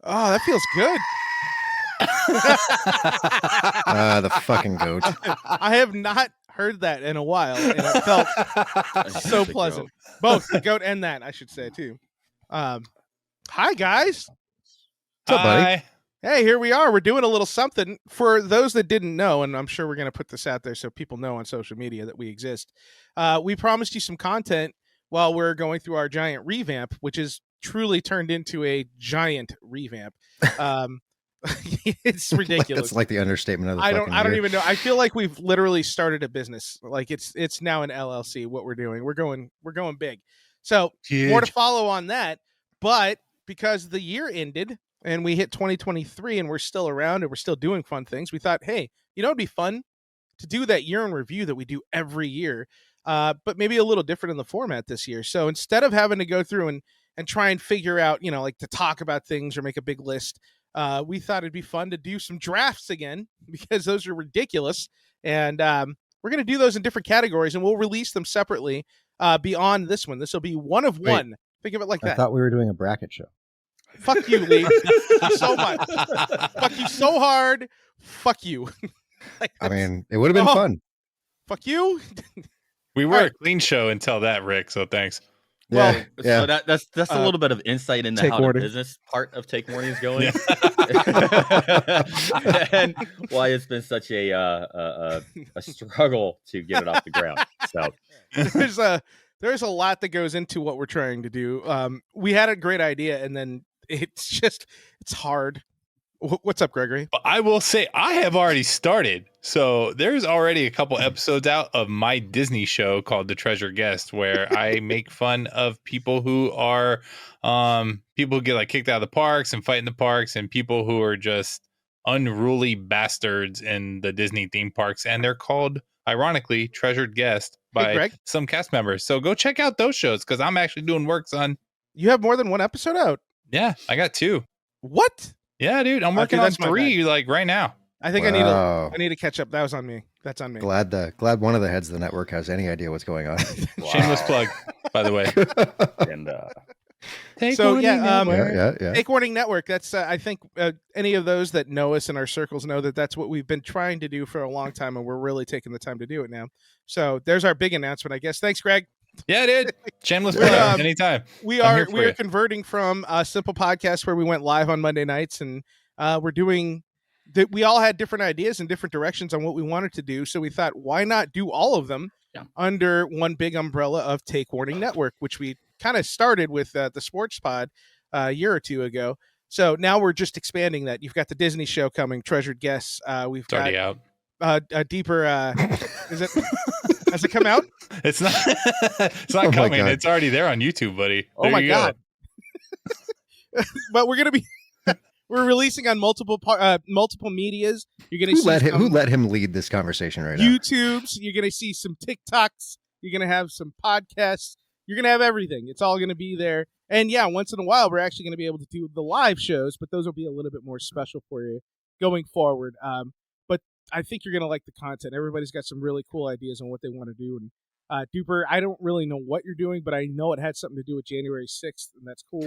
Oh, that feels good. The fucking goat. I have not heard that in a while, and it felt so The pleasant. goat. Both the goat and that, I should say too. Hi guys. What's up, buddy? Hi. Hey, here we are. We're doing a little something for those that didn't know, and I'm sure we're going to put this out there so people know on social media that we exist. We promised you some content while we're going through our giant revamp, which is truly turned into a giant revamp. It's ridiculous. That's like the understatement of the I fucking don't year. even know. I feel like we've literally started a business. Like it's now an LLC. What we're doing, we're going big. So more to follow on that. But because the year ended and we hit 2023 and we're still around and we're still doing fun things, we thought, hey, it'd be fun to do that year in review that we do every year, but maybe a little different in the format this year. So instead of having to go through and try and figure out, like to talk about things or make a big list, we thought it'd be fun to do some drafts again because those are ridiculous. And we're going to do those in different categories and we'll release them separately beyond this one. This will be one of Wait. one. Think of it like I that. thought we were doing a bracket show. Fuck you, Lee. So much. Fuck you so hard. Fuck you. I mean, it would have been fun. Fuck you. We were All a right. clean show until that, Rick. So thanks. Well, Yeah. So that's a little bit of insight into Take how the warning. business part of Take Warning is going, Yeah. and why it's been such a struggle to get it off the ground. So there's a lot that goes into what we're trying to do. We had a great idea, and then it's hard. What's up, Gregory? But I will say I have already started. So there's already a couple episodes out of my Disney show called The Treasure Guest, where I make fun of people who are people who get like kicked out of the parks and fight in the parks, and people who are just unruly bastards in the Disney theme parks. And they're called, ironically, Treasured Guest by Greg? some cast members. So go check out those shows because I'm actually doing work, son. You have more than one episode out. Yeah, I got 2. What? Yeah, dude, I'm Okay, working on that's my 3 like right now. I think Wow. I need to catch up. That was on me. That's on me. Glad one of the heads of the network has any idea what's going on. Shameless plug, by the way. and So yeah, yeah. Take Warning Network. That's I think any of those that know us in our circles know that that's what we've been trying to do for a long time, and we're really taking the time to do it now. So there's our big announcement, I guess. Thanks, Greg. Yeah, dude. Shameless We're, plug anytime. We I'm here are for we are you. converting from a simple podcast where we went live on Monday nights, and we're doing. We all had different ideas and different directions on what we wanted to do, so we thought, why not do all of them under one big umbrella of Take Warning Network, which we kind of started with the Sports Pod a year or two ago. So now we're just expanding that. You've got the Disney show coming, Treasured Guests. We've It's already out. a deeper. Is it? Has it come out? It's not. It's not Oh my coming. God. It's already there on YouTube, buddy. Oh There my you go. God. But we're gonna be. We're releasing on multiple medias. You're gonna see Who let him lead this conversation right now? YouTubes. You're gonna see some TikToks. You're gonna have some podcasts. You're gonna have everything. It's all gonna be there. And yeah, once in a while, we're actually gonna be able to do the live shows, but those will be a little bit more special for you going forward. But I think you're gonna like the content. Everybody's got some really cool ideas on what they want to do. And Duper, I don't really know what you're doing, but I know it had something to do with January 6th, and that's cool.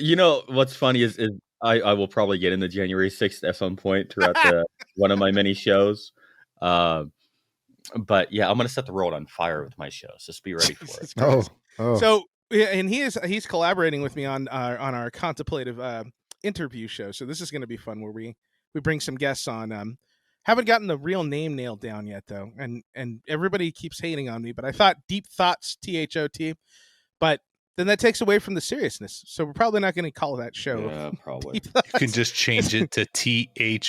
you know what's funny is I will probably get into January 6th at some point throughout one of my many shows. But yeah, I'm gonna set the world on fire with my shows. Just be ready for it. Oh. So yeah, and he's collaborating with me on our contemplative interview show. So this is going to be fun where we bring some guests on. Haven't gotten the real name nailed down yet though, and everybody keeps hating on me. But I thought Deep Thoughts, THOT, but then that takes away from the seriousness. So we're probably not going to call that show. Yeah, probably. Deep Thoughts. You can just change it to THOUGHTS.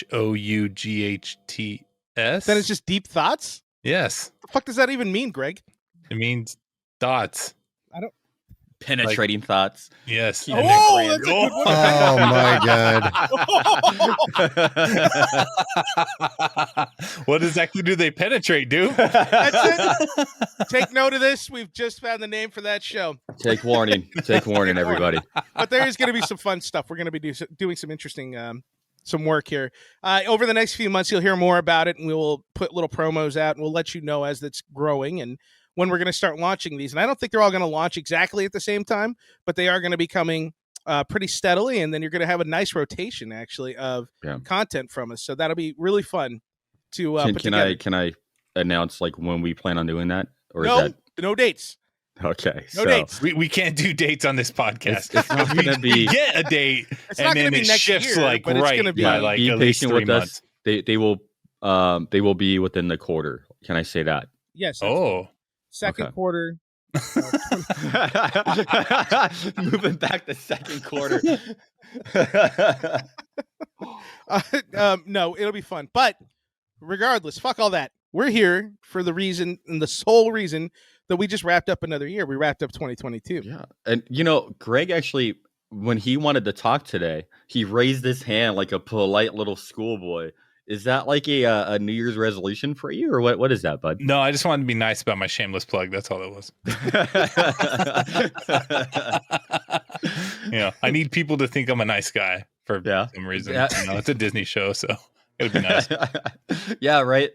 Then it's just Deep Thoughts. yes. The fuck does that even mean, Greg? It means dots. Penetrating thoughts. Yes. Oh, And they're that's a good one. Oh my God. What exactly do they penetrate, dude? That's it. Take note of this. We've just found the name for that show. Take warning, everybody. But there is going to be some fun stuff. We're going to be doing some interesting some work here. Over the next few months, you'll hear more about it, and we will put little promos out, and we'll let you know as it's growing and when we're going to start launching these. And I don't think they're all going to launch exactly at the same time, but they are going to be coming pretty steadily, and then you're going to have a nice rotation actually of content from us. So that'll be really fun to put together. Can I announce like when we plan on doing that? Or no, is that no dates. Okay? No dates. We can't do dates on this podcast. It's not going to be. We get a date, and then it shifts year, like but it's gonna be, Yeah, by like be at least patient 3 with months. us. They will be within the quarter. Can I say that? Yes. Oh, second quarter. Moving back to second quarter. No, it'll be fun. But regardless, fuck all that. We're here for the reason and the sole reason that we just wrapped up another year. We wrapped up 2022. Yeah. And Greg actually, when he wanted to talk today, he raised his hand like a polite little schoolboy. Is that like a New Year's resolution for you, or what is that, bud? no, I just wanted to be nice about my shameless plug. That's all it was. I need people to think I'm a nice guy for some reason. Yeah. It's a Disney show, so it'd be nice. Yeah, right.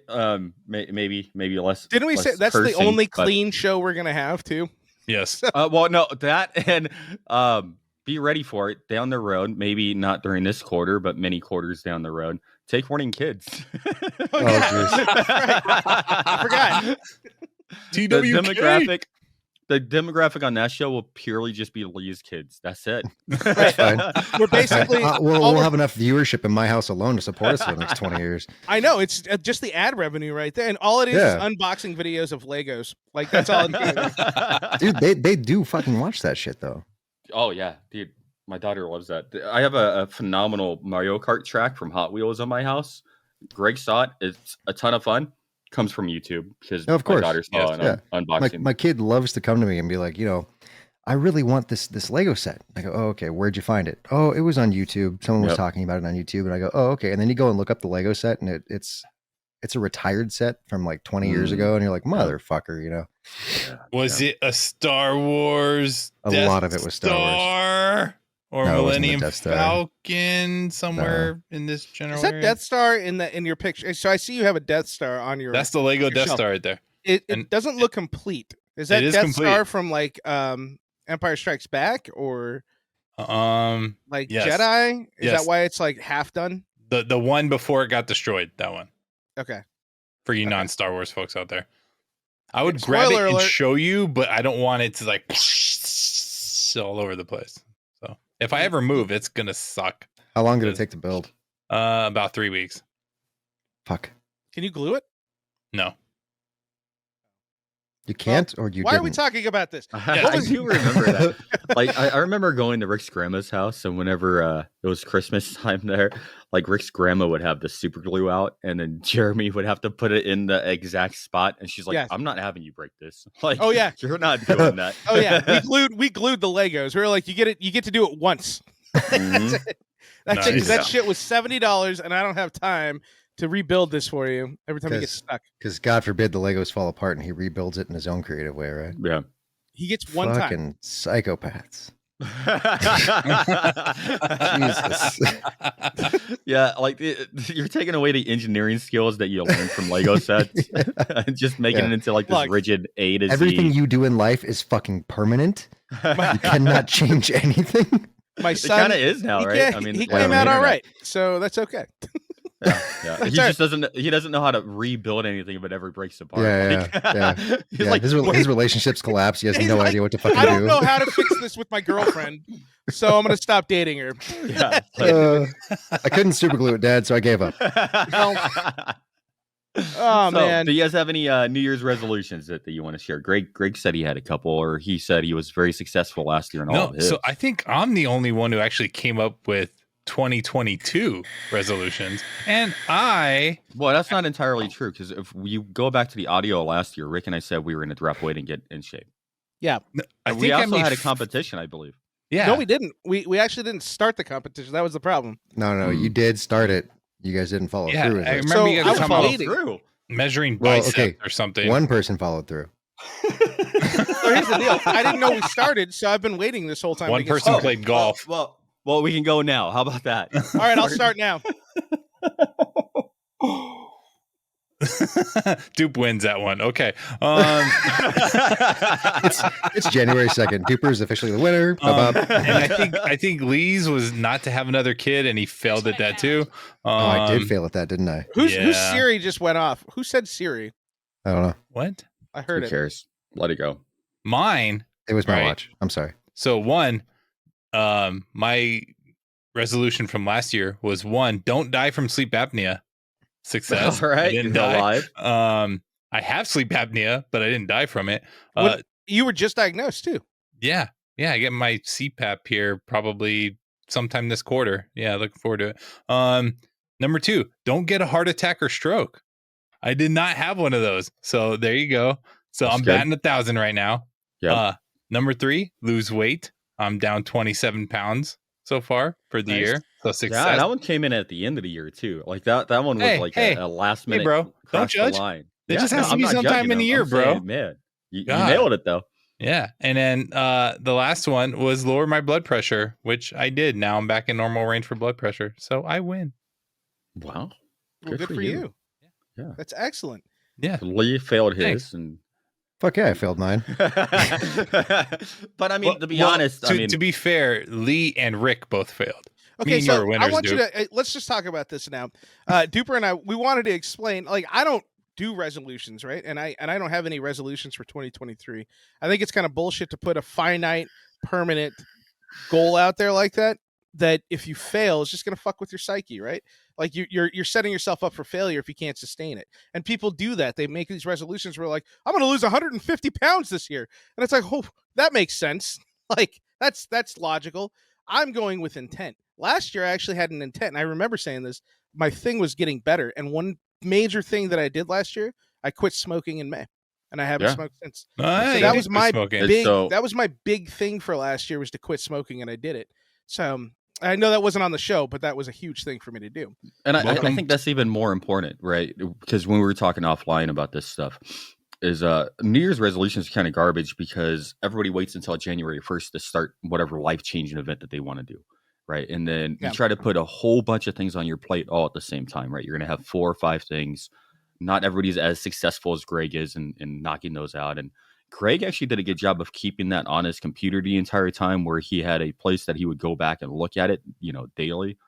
Maybe less. Didn't we say less that's the cursing, only but- clean show we're gonna have too? Yes. Well, no, that and be ready for it down the road. Maybe not during this quarter, but many quarters down the road. Take warning, kids. Oh, jeez. I forgot. TWK. The demographic on that show will purely just be Lee's kids. That's it. Right. Fine. We're basically we'll have enough viewership in my house alone to support us for the next 20 years. I know it's just the ad revenue right there, and all it is unboxing videos of Legos. Like that's all. Dude, they do fucking watch that shit though. Oh yeah, dude. My daughter loves that. I have a phenomenal Mario Kart track from Hot Wheels on my house. Greg saw it. It's a ton of fun. Comes from YouTube because of course. My daughter saw an unboxing. My kid loves to come to me and be like, I really want this Lego set. I go, oh, okay. Where'd you find it? Oh, it was on YouTube. Someone was talking about it on YouTube. And I go, oh, okay. And then you go and look up the Lego set, and it's a retired set from like 20 years ago. And you're like, motherfucker, Was it a Star Wars? A lot of it was Star Wars. Or No, it wasn't the Millennium Death Star. Falcon somewhere in this general Is that area? Death Star in your picture? So I see you have a Death Star on your. That's the Lego Death shelf. Star right there. It doesn't look complete. Is that It is Death complete. Star from like Empire Strikes Back or like yes. Jedi? Is Yes. that why it's like half done? The one before it got destroyed, that one. Okay. For you Okay. non-Star Wars folks out there. I would grab Spoiler it and alert. show you, but I don't want it to like all over the place. So if I ever move, it's gonna suck. How long did it take to build? About 3 weeks. Fuck. Can you glue it? No. You can't, or you Why didn't? are we talking about this? I do remember that. Like I remember going to Rick's grandma's house, and whenever it was Christmas time there, like Rick's grandma would have the super glue out, and then Jeremy would have to put it in the exact spot, and she's like, Yes. "I'm not having you break this. Like, Oh, yeah. you're not doing that." Oh yeah, we glued the Legos. We were like, you get to do it once. Mhm. That's it. That's Nice. it. 'Cause that shit was $70, and I don't have time to rebuild this for you every time he gets 'Cause- stuck. Because God forbid the Legos fall apart and he rebuilds it in his own creative way, right? Yeah. He gets one time. Fucking psychopaths. Jesus. Yeah, like you're taking away the engineering skills that you learned from Lego sets and just making Yeah. it into like this Look, rigid A to Everything Z. you do in life is fucking permanent. You cannot change anything. My It son kind of is now, he right? ca- he whatever. came out all internet. right, so that's okay. Yeah, yeah. He Sorry. just doesn't know how to rebuild anything if it ever breaks apart. Yeah, yeah. He's Yeah, like, his relationships collapse. He has He's no like, idea what to fucking I don't do. know how to fix this with my girlfriend, so I'm gonna stop dating her. yeah. I couldn't super glue it, Dad, so I gave up. Oh So, man, do you guys have any New Year's resolutions that you want to share? Greg said he had a couple, or he said he was very successful last year in all No, of his. so I think I'm the only one who actually came up with 2022 resolutions. And Well, that's not entirely true, because if you go back to the audio last year, Rick and I said we were going to drop weight and get in shape. I And think we I also made had a competition, I believe. Yeah. no, we didn't. We actually didn't start the competition. That was the problem. No, you did start it. You guys didn't follow Yeah, through with I it. remember So you I guys was talking about waiting. Through. measuring Well, biceps okay, or something. One person followed through. So here's the deal. I didn't know we started, so I've been waiting this whole time. One to get person started. played golf. Well, we can go now. How about that? All right, I'll start now. Dupe wins that one. Okay. It's January 2nd. Duper is officially the winner. And I think Lee's was not to have another kid, and he failed at that too. I did fail at that, didn't I? Whose Siri just went off? Who said Siri? I don't know. What? I heard Who it. cares? Let it go. Mine. It was my Right. watch. I'm sorry. So one, my resolution from last year was don't die from sleep apnea. Success. All right. I didn't You're die. alive. I have sleep apnea, but I didn't die from it. You were just diagnosed too. Yeah. I get my CPAP here probably sometime this quarter. Yeah, looking forward to it. Number 2, don't get a heart attack or stroke. I did not have one of those. So there you go. So That's I'm good. batting 1,000 right now. Yeah. Number 3, lose weight. I'm down 27 pounds so far for the Nice. year. So success. Yeah, that one came in at the end of the year too. Like that one was a last minute. bro, don't cross the judge. line. It just has to I'm be not sometime judging in the them. year, I'm bro. saying, man, you God. nailed it though. Yeah. And then the last one was lower my blood pressure, which I did. Now I'm back in normal range for blood pressure. So I win. Wow. Well, good for you. Yeah. That's excellent. Yeah. Lee failed his, Thanks. and Fuck yeah, I failed mine. but I mean, to be honest, to be fair, Lee and Rick both failed. Okay, Me and you so are winners, I want dude. you to let's just talk about this now. Duper and I, we wanted to explain. Like, I don't do resolutions, right? And I don't have any resolutions for 2023. I think it's kind of bullshit to put a finite, permanent goal out there like that. That if you fail, it's just gonna fuck with your psyche, right? Like you're setting yourself up for failure if you can't sustain it. And people do that. They make these resolutions where like, I'm gonna lose 150 pounds this year, and it's like, oh, that makes sense. Like that's logical. I'm going with intent. Last year, I actually had an intent, and I remember saying this. My thing was getting better, and one major thing that I did last year, I quit smoking in May, and I haven't smoked since. So that was my that was my big thing for last year, was to quit smoking, and I did it. So I know that wasn't on the show, but that was a huge thing for me to do. And I think that's even more important, right? Because when we were talking offline about this stuff, is New Year's resolutions are kind of garbage because everybody waits until January 1st to start whatever life-changing event that they want to do, right? And then you try to put a whole bunch of things on your plate all at the same time, right? You're going to have 4 or 5 things. Not everybody's as successful as Greg is in knocking those out. And Greg actually did a good job of keeping that on his computer the entire time, where he had a place that he would go back and look at it, daily.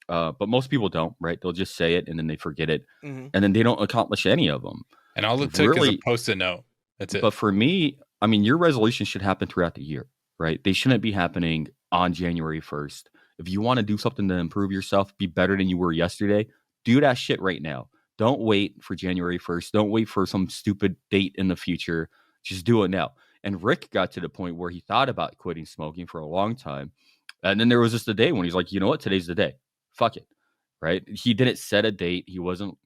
But most people don't, right? They'll just say it and then they forget it. And then they don't accomplish any of them. And all it took is a Post-it note. That's it. But for me, I mean, your resolutions should happen throughout the year, right? They shouldn't be happening on January 1st. If you want to do something to improve yourself, be better than you were yesterday, do that shit right now. Don't wait for January 1st. Don't wait for some stupid date in the future. Just do it now. And Rick got to the point where he thought about quitting smoking for a long time. And then there was just a day when he's like, you know what? Today's the day. Fuck it. Right? He didn't set a date. He wasn't.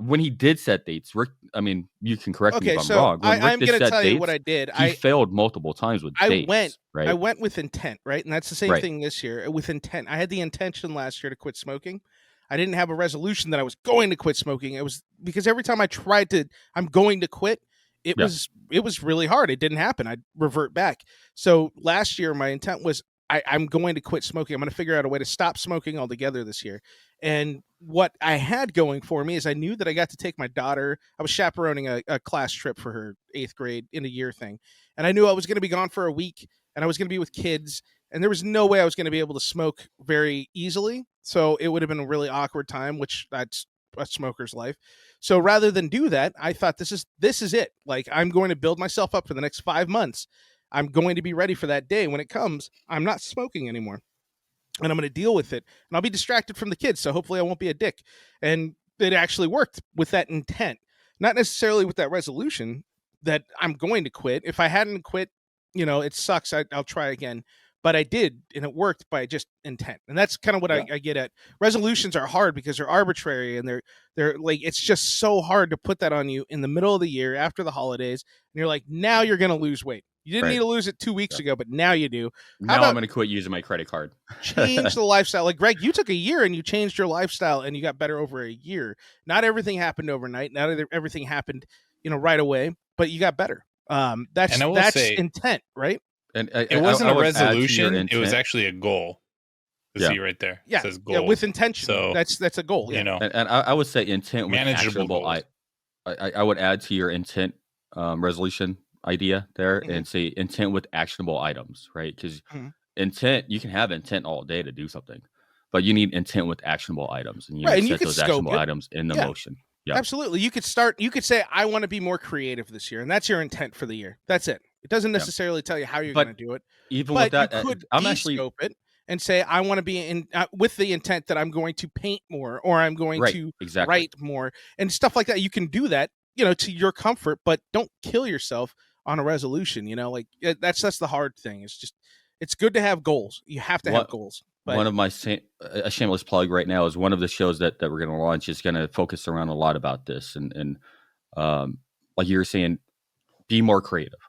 When he did set dates, Rick, I mean, you can correct me if I'm wrong. When I'm going to tell you what I did. He failed multiple times with dates. I went with intent, right? And that's the same thing this year, with intent. I had the intention last year to quit smoking. I didn't have a resolution that I was going to quit smoking. It was because every time I tried to, I'm going to quit, it was really hard. It didn't happen. I'd revert back. So last year, my intent was I'm going to quit smoking. I'm going to figure out a way to stop smoking altogether this year. And what I had going for me is I knew that I got to take my daughter. I was chaperoning a class trip for her 8th grade in a year thing. And I knew I was going to be gone for a week and I was going to be with kids. And there was no way I was going to be able to smoke very easily. So it would have been a really awkward time, which that's a smoker's life. So rather than do that, I thought this is it. Like, I'm going to build myself up for the next 5 months. I'm going to be ready for that day. When it comes, I'm not smoking anymore. And I'm going to deal with it. And I'll be distracted from the kids. So hopefully I won't be a dick. And it actually worked with that intent. Not necessarily with that resolution that I'm going to quit. If I hadn't quit, it sucks. I'll try again. But I did, and it worked by just intent. And that's kind of what I get at. Resolutions are hard because they're arbitrary, and they're like, it's just so hard to put that on you in the middle of the year after the holidays. And you're like, now you're going to lose weight. You didn't need to lose it 2 weeks ago, but now you do. Now I'm going to quit using my credit card. Change the lifestyle. Like, Greg, you took a year and you changed your lifestyle and you got better over a year. Not everything happened overnight. Not everything happened, right away, but you got better. That's intent, right? And it wasn't a resolution. It was actually a goal. See right there. Yeah, it says goal. Yeah, with intention. So that's a goal. And I would say intent with manageable actionable I would add to your intent resolution idea there and say intent with actionable items, right? Because intent, you can have intent all day to do something, but you need intent with actionable items, and you need to set those actionable items in the motion. Yeah, absolutely. You could say, I want to be more creative this year, and that's your intent for the year. That's it. It doesn't necessarily tell you how you're going to do it. Even with that, you could de-scope it and say, I want to be in with the intent that I'm going to paint more, or I'm going to write more, and stuff like that. You can do that, to your comfort, but don't kill yourself on a resolution. Like that's the hard thing. It's good to have goals. You have to have goals. But one of my a shameless plug right now is one of the shows that we're going to launch is going to focus around a lot about this, and like you were saying, be more creative.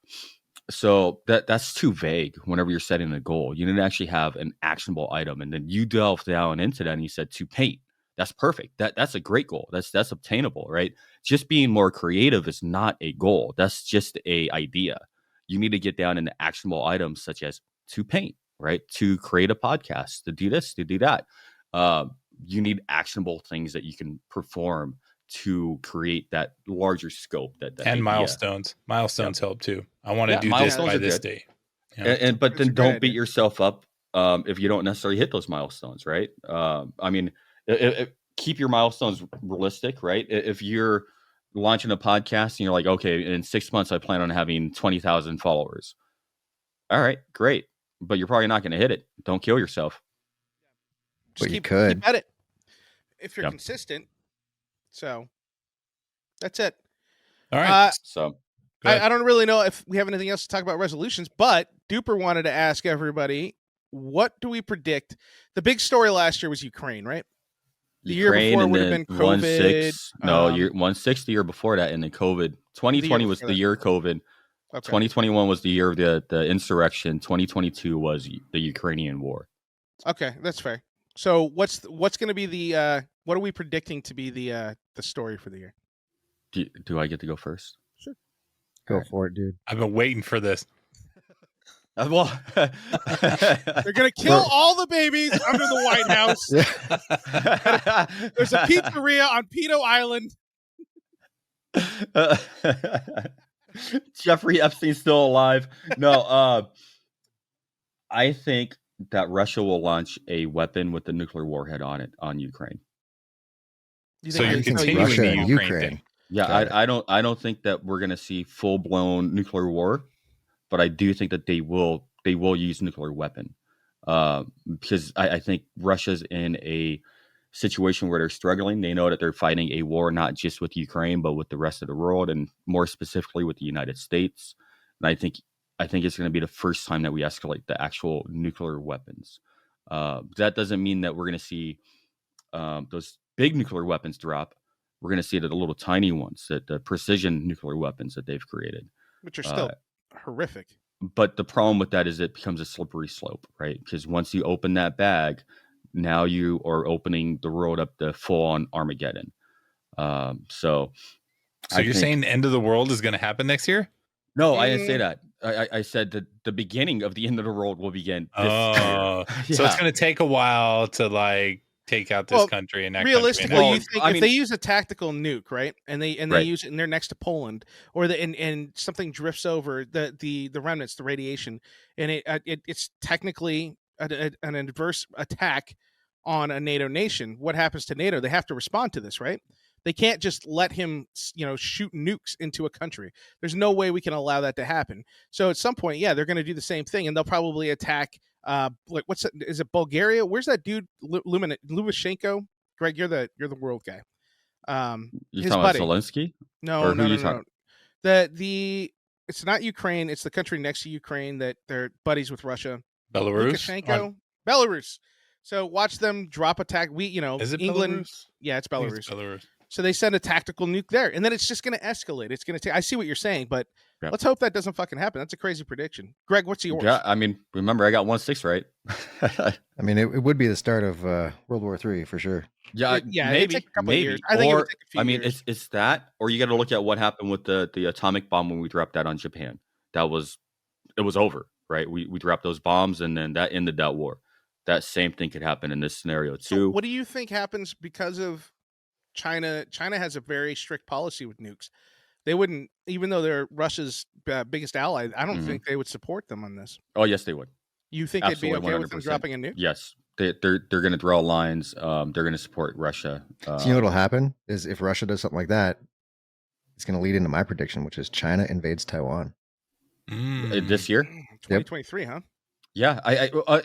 So that's too vague whenever you're setting a goal. You need to actually have an actionable item, and then you delve down into that and you said to paint. That's perfect. That's a great goal. That's obtainable, right? Just being more creative is not a goal. That's just a idea. You need to get down into actionable items such as to paint, right? To create a podcast, to do this, to do that. You need actionable things that you can perform to create that larger scope. That and milestones. Milestones help too. I want to do this by this date. Yeah. But then don't beat yourself up if you don't necessarily hit those milestones, right? I mean, keep your milestones realistic, right? If you're launching a podcast and you're like, okay, in 6 months I plan on having 20,000 followers. All right, great. But you're probably not going to hit it. Don't kill yourself. But you could. Keep at it if you're consistent. So that's it. All right. So I don't really know if we have anything else to talk about resolutions, but Duper wanted to ask everybody, what do we predict? The big story last year was Ukraine, right? The Ukraine, year before would have been COVID. 1/6 the year before that, and then COVID. 2020 was the year of COVID. Okay. 2021 was the year of the insurrection. 2022 was the Ukrainian war. Okay, that's fair. So what's going to be the what are we predicting to be the story for the year? Do I get to go first? Sure. Go for it, dude. I've been waiting for this. Well, they're gonna kill all the babies under the White House. There's a pizzeria on Pedo Island. Jeffrey Epstein's still alive. No, I think that Russia will launch a weapon with a nuclear warhead on it on Ukraine. So you're continuing the Ukraine thing. Yeah, I don't think that we're gonna see full blown nuclear war, but I do think that they will use nuclear weapon because I think Russia's in a situation where they're struggling. They know that they're fighting a war not just with Ukraine but with the rest of the world, and more specifically with the United States. And I think it's going to be the first time that we escalate the actual nuclear weapons. That doesn't mean that we're going to see those big nuclear weapons drop. We're going to see the little tiny ones, that the precision nuclear weapons that they've created, which are still horrific. But the problem with that is it becomes a slippery slope, right? Because once you open that bag, now you are opening the road up to full-on Armageddon. So you're saying the end of the world is going to happen next year? No, I didn't say that. I said that the beginning of the end of the world will begin this year. So it's going to take a while to take out this country and that realistically, country. You think if they use a tactical nuke, right, and they use it and they're next to Poland, or and something drifts over the remnants, the radiation, and it's technically an adverse attack on a NATO nation. What happens to NATO? They have to respond to this, right? They can't just let him, shoot nukes into a country. There's no way we can allow that to happen. So at some point, they're going to do the same thing, and they'll probably attack. Is it Bulgaria? Where's that dude, Lukashenko? Greg, you're the world guy. You're his talking buddy. about Zelensky? No. It's not Ukraine. It's the country next to Ukraine that they're buddies with Russia. Belarus. Lukashenko. Belarus. So watch them drop attack. Is it England? Belarus? Yeah, it's Belarus. It's Belarus. So they send a tactical nuke there, and then it's just going to escalate. It's going to take. I see what you're saying, but let's hope that doesn't fucking happen. That's a crazy prediction. Greg, what's yours? Yeah, I mean, remember I got 1/6 right. I mean, it would be the start of World War III for sure. Yeah, maybe take a couple maybe. Years. I think it would take a few years. It's that, or you got to look at what happened with the atomic bomb when we dropped that on Japan. It was over, right? We dropped those bombs, and then that ended that war. That same thing could happen in this scenario too. So what do you think happens because of China has a very strict policy with nukes. They wouldn't, even though they're Russia's biggest ally, I don't think they would support them on this. Oh, yes, they would. You think Absolutely, they'd be okay 100%. with them dropping a nuke? Yes. They're going to draw lines. They're going to support Russia. So you know what'll happen is if Russia does something like that, it's going to lead into my prediction, which is China invades Taiwan. This year? 2023, huh? Yeah.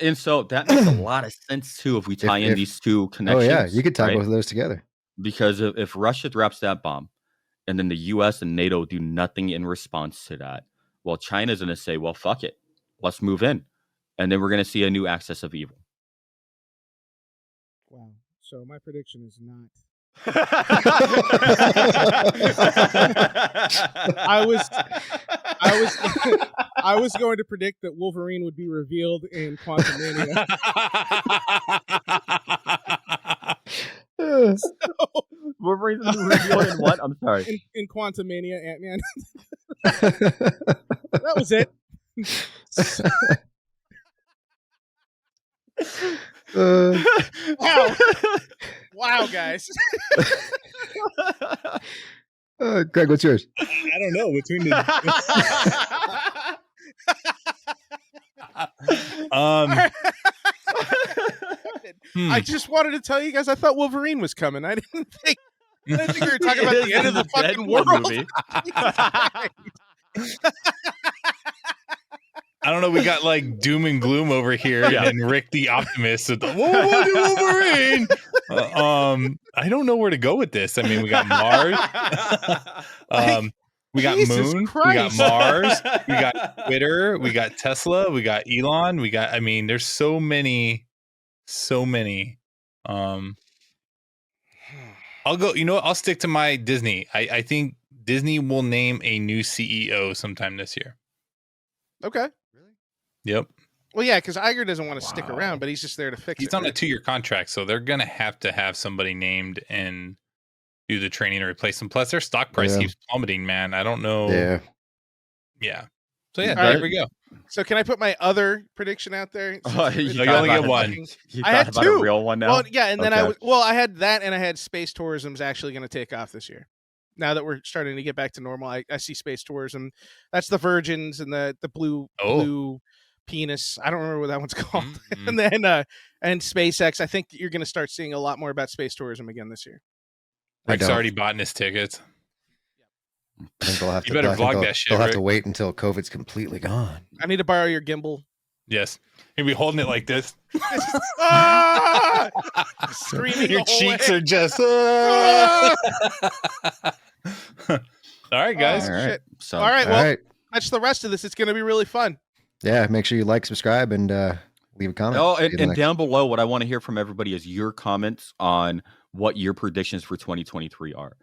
And so that makes a lot of sense, too, if we tie in these two connections. Oh, yeah. You could tie right? both of those together. Because if Russia drops that bomb and then the U.S. and NATO do nothing in response to that, well, China's going to say, well, fuck it. Let's move in. And then we're going to see a new axis of evil. Wow. So my prediction is not. I was going to predict that Wolverine would be revealed in Quantumania. Wolverine's revealed in what? I'm sorry. In Quantumania, Ant-Man. That was it. Wow, guys. Greg, what's yours? I don't know. Between the I just wanted to tell you guys I thought Wolverine was coming. I didn't think we were talking about the end of the fucking world. Movie. I don't know. We got like doom and gloom over here, and Rick the optimist. Wolverine. I don't know where to go with this. I mean, we got Mars. We got Jesus Moon. Christ. We got Mars. We got Twitter. We got Tesla. We got Elon. We got. I mean, there's so many. I'll go. You know what? I'll stick to my Disney. I think Disney will name a new CEO sometime this year. Okay. Yep. Well, yeah, because Iger doesn't want to stick around, but he's just there to fix it. He's on a 2-year contract, so they're going to have somebody named and do the training to replace him. Plus, their stock price keeps plummeting, man. I don't know. Yeah. So, yeah, there we go. So, can I put my other prediction out there? You only get one. I had two. A real one now? Well, yeah, and then I had that, and I had space tourism's actually going to take off this year. Now that we're starting to get back to normal, I see space tourism. That's the Virgins and the blue penis. I don't remember what that one's called. Mm-hmm. And then and SpaceX. I think you're going to start seeing a lot more about space tourism again this year. Rick's already bought his tickets. I think they'll have to. You better vlog that shit. They'll have to wait until COVID's completely gone. I need to borrow your gimbal. Yes, you'll be holding it like this. Screaming. Your cheeks are just. All right, guys. All right. So, all right. Well, that's the rest of this. It's going to be really fun. Yeah, make sure you like, subscribe, and leave a comment. Oh, and down below, what I want to hear from everybody is your comments on what your predictions for 2023 are.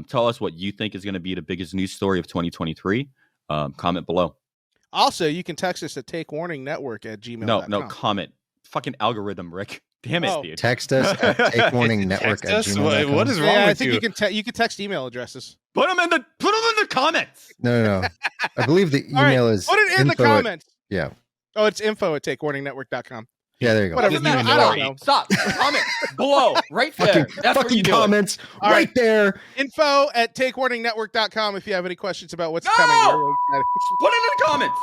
Tell us what you think is going to be the biggest news story of 2023. Comment below. Also, you can text us at takewarningnetwork@gmail.com. No, comment. Fucking algorithm, Rick. Damn it, dude. Text us at takewarningnetwork@gmail.com. What is wrong with you? you? I think you can text email addresses. Put them in the comments. No. I believe the email is. Put it in the comments. Yeah. Oh, it's info@takewarningnetwork.com. Yeah, there you go. Whatever. I don't know. Stop. Comment below, right there. That's fucking comments right there. Info@takewarningnetwork.com if you have any questions about what's coming. Put it in the comments.